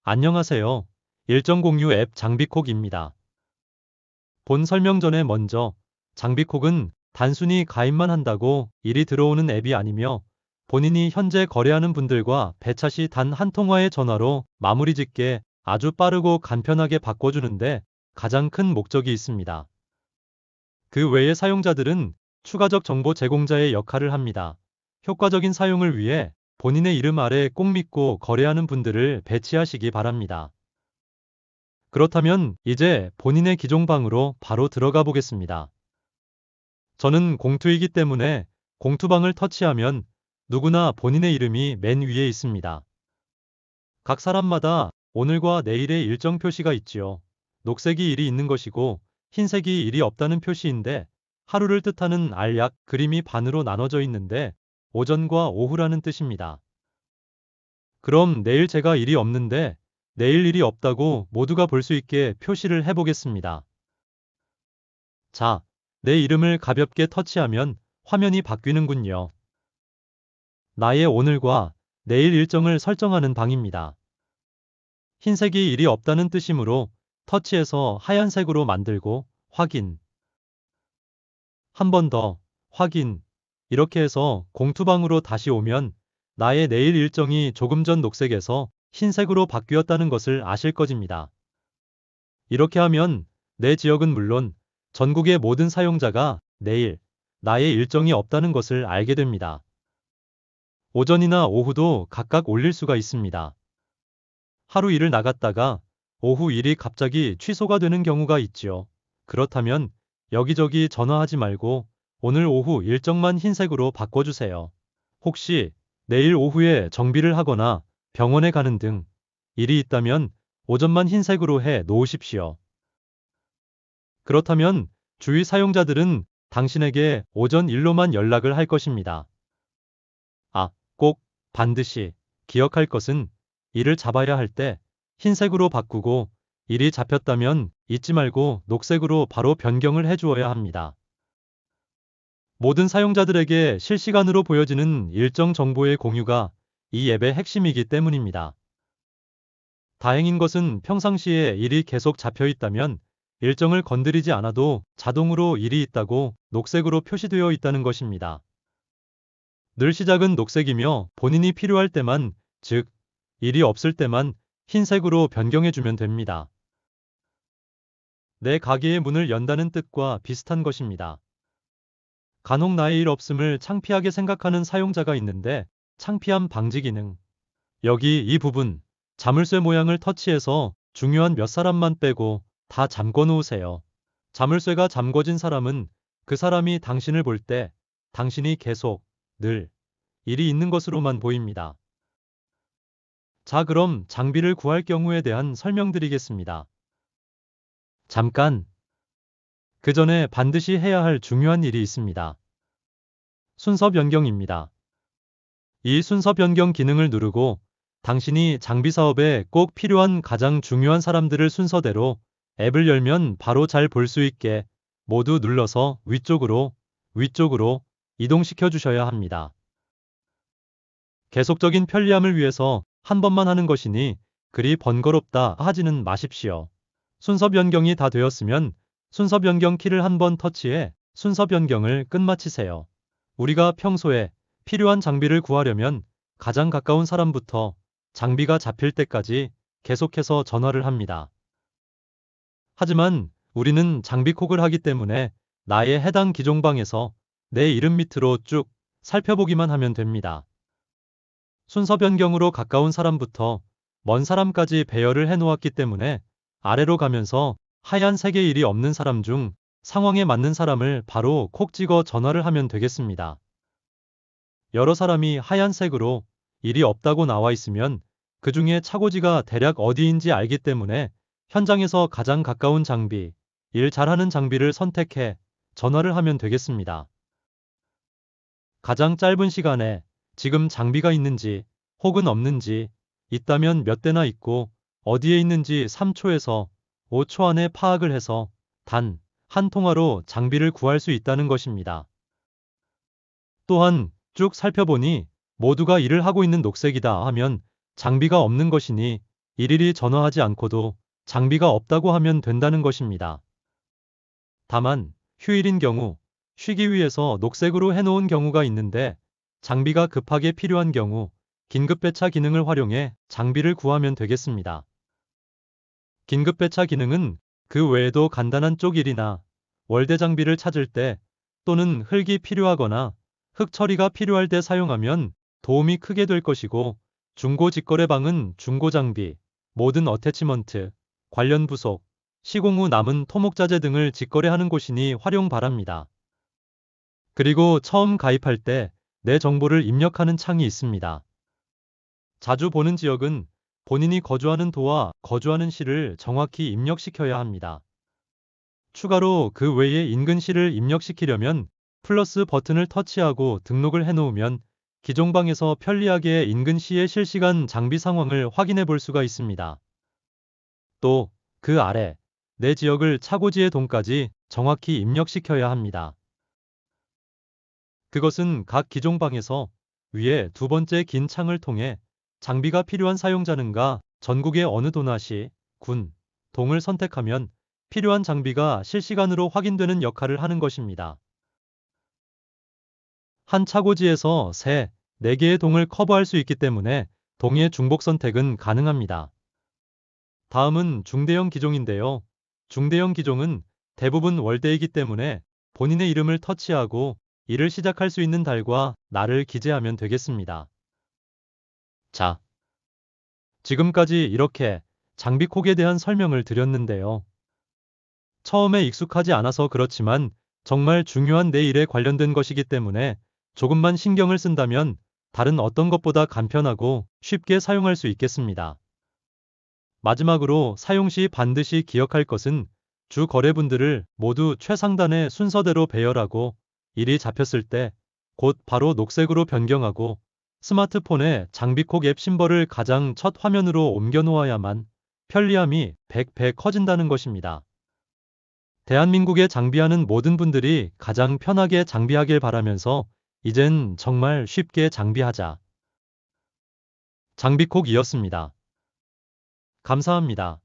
안녕하세요. 일정 공유 앱 장비콕입니다. 본 설명 전에 먼저 장비콕은 단순히 가입만 한다고 일이 들어오는 앱이 아니며 본인이 현재 거래하는 분들과 배차 시 단 한 통화의 전화로 마무리 짓게 아주 빠르고 간편하게 바꿔주는데 가장 큰 목적이 있습니다. 그 외의 사용자들은 추가적 정보 제공자의 역할을 합니다. 효과적인 사용을 위해 본인의 이름 아래 꼭 믿고 거래하는 분들을 배치하시기 바랍니다. 그렇다면 이제 본인의 기종방으로 바로 들어가 보겠습니다. 저는 공투이기 때문에 공투방을 터치하면 누구나 본인의 이름이 맨 위에 있습니다. 각 사람마다 오늘과 내일의 일정 표시가 있지요. 녹색이 일이 있는 것이고 흰색이 일이 없다는 표시인데 하루를 뜻하는 알약 그림이 반으로 나눠져 있는데 오전과 오후라는 뜻입니다. 그럼 내일 제가 일이 없는데 내일 일이 없다고 모두가 볼 수 있게 표시를 해보겠습니다. 자, 내 이름을 가볍게 터치하면 화면이 바뀌는군요. 나의 오늘과 내일 일정을 설정하는 방입니다. 흰색이 일이 없다는 뜻이므로 터치해서 하얀색으로 만들고 확인. 한 번 더 확인. 이렇게 해서 공투방으로 다시 오면 나의 내일 일정이 조금 전 녹색에서 흰색으로 바뀌었다는 것을 아실 것입니다. 이렇게 하면 내 지역은 물론 전국의 모든 사용자가 내일 나의 일정이 없다는 것을 알게 됩니다. 오전이나 오후도 각각 올릴 수가 있습니다. 하루 일을 나갔다가 오후 일이 갑자기 취소가 되는 경우가 있지요. 그렇다면 여기저기 전화하지 말고 오늘 오후 일정만 흰색으로 바꿔주세요. 혹시 내일 오후에 정비를 하거나 병원에 가는 등 일이 있다면 오전만 흰색으로 해 놓으십시오. 그렇다면 주위 사용자들은 당신에게 오전 일로만 연락을 할 것입니다. 아, 꼭 반드시 기억할 것은 일을 잡아야 할 때 흰색으로 바꾸고 일이 잡혔다면 잊지 말고 녹색으로 바로 변경을 해주어야 합니다. 모든 사용자들에게 실시간으로 보여지는 일정 정보의 공유가 이 앱의 핵심이기 때문입니다. 다행인 것은 평상시에 일이 계속 잡혀 있다면 일정을 건드리지 않아도 자동으로 일이 있다고 녹색으로 표시되어 있다는 것입니다. 늘 시작은 녹색이며 본인이 필요할 때만, 즉, 일이 없을 때만 흰색으로 변경해주면 됩니다. 내 가게의 문을 연다는 뜻과 비슷한 것입니다. 간혹 나의 일 없음을 창피하게 생각하는 사용자가 있는데 창피함 방지 기능. 여기 이 부분, 자물쇠 모양을 터치해서 중요한 몇 사람만 빼고 다 잠궈 놓으세요. 자물쇠가 잠궈진 사람은 그 사람이 당신을 볼 때 당신이 계속, 늘, 일이 있는 것으로만 보입니다. 자, 그럼 장비를 구할 경우에 대한 설명드리겠습니다. 잠깐! 그 전에 반드시 해야 할 중요한 일이 있습니다. 순서 변경입니다. 이 순서 변경 기능을 누르고 당신이 장비 사업에 꼭 필요한 가장 중요한 사람들을 순서대로 앱을 열면 바로 잘 볼 수 있게 모두 눌러서 위쪽으로 이동시켜 주셔야 합니다. 계속적인 편리함을 위해서 한 번만 하는 것이니 그리 번거롭다 하지는 마십시오. 순서 변경이 다 되었으면 순서 변경 키를 한 번 터치해 순서 변경을 끝마치세요. 우리가 평소에 필요한 장비를 구하려면 가장 가까운 사람부터 장비가 잡힐 때까지 계속해서 전화를 합니다. 하지만 우리는 장비콕을 하기 때문에 나의 해당 기종방에서 내 이름 밑으로 쭉 살펴보기만 하면 됩니다. 순서 변경으로 가까운 사람부터 먼 사람까지 배열을 해놓았기 때문에 아래로 가면서 하얀색의 일이 없는 사람 중 상황에 맞는 사람을 바로 콕 찍어 전화를 하면 되겠습니다. 여러 사람이 하얀색으로 일이 없다고 나와 있으면 그 중에 차고지가 대략 어디인지 알기 때문에 현장에서 가장 가까운 장비, 일 잘하는 장비를 선택해 전화를 하면 되겠습니다. 가장 짧은 시간에 지금 장비가 있는지 혹은 없는지, 있다면 몇 대나 있고 어디에 있는지 3초에서 5초 안에 파악을 해서 단 한 통화로 장비를 구할 수 있다는 것입니다. 또한 쭉 살펴보니 모두가 일을 하고 있는 녹색이다 하면 장비가 없는 것이니 일일이 전화하지 않고도 장비가 없다고 하면 된다는 것입니다. 다만 휴일인 경우, 쉬기 위해서 녹색으로 해놓은 경우가 있는데 장비가 급하게 필요한 경우 긴급배차 기능을 활용해 장비를 구하면 되겠습니다. 긴급배차 기능은 그 외에도 간단한 쪽일이나 월대 장비를 찾을 때 또는 흙이 필요하거나 흙 처리가 필요할 때 사용하면 도움이 크게 될 것이고, 중고 직거래방은 중고 장비, 모든 어태치먼트, 관련 부속, 시공 후 남은 토목자재 등을 직거래하는 곳이니 활용 바랍니다. 그리고 처음 가입할 때 내 정보를 입력하는 창이 있습니다. 자주 보는 지역은 본인이 거주하는 도와 거주하는 시를 정확히 입력시켜야 합니다. 추가로 그 외에 인근 시를 입력시키려면 플러스 버튼을 터치하고 등록을 해놓으면 기종방에서 편리하게 인근 시의 실시간 장비 상황을 확인해 볼 수가 있습니다. 또 그 아래 내 지역을 차고지의 동까지 정확히 입력시켜야 합니다. 그것은 각 기종방에서 위에 두 번째 긴 창을 통해 장비가 필요한 사용자는가 전국의 어느 도나 시, 군, 동을 선택하면 필요한 장비가 실시간으로 확인되는 역할을 하는 것입니다. 한 차고지에서 3, 4개의 동을 커버할 수 있기 때문에 동의 중복 선택은 가능합니다. 다음은 중대형 기종인데요. 중대형 기종은 대부분 월대이기 때문에 본인의 이름을 터치하고 일을 시작할 수 있는 달과 날을 기재하면 되겠습니다. 자, 지금까지 이렇게 장비콕에 대한 설명을 드렸는데요. 처음에 익숙하지 않아서 그렇지만 정말 중요한 내 일에 관련된 것이기 때문에 조금만 신경을 쓴다면 다른 어떤 것보다 간편하고 쉽게 사용할 수 있겠습니다. 마지막으로 사용 시 반드시 기억할 것은 주 거래분들을 모두 최상단의 순서대로 배열하고 일이 잡혔을 때 곧 바로 녹색으로 변경하고 스마트폰에 장비콕 앱 심벌을 가장 첫 화면으로 옮겨 놓아야만 편리함이 100배 커진다는 것입니다. 대한민국에 장비하는 모든 분들이 가장 편하게 장비하길 바라면서 이젠 정말 쉽게 장비하자. 장비콕이었습니다. 감사합니다.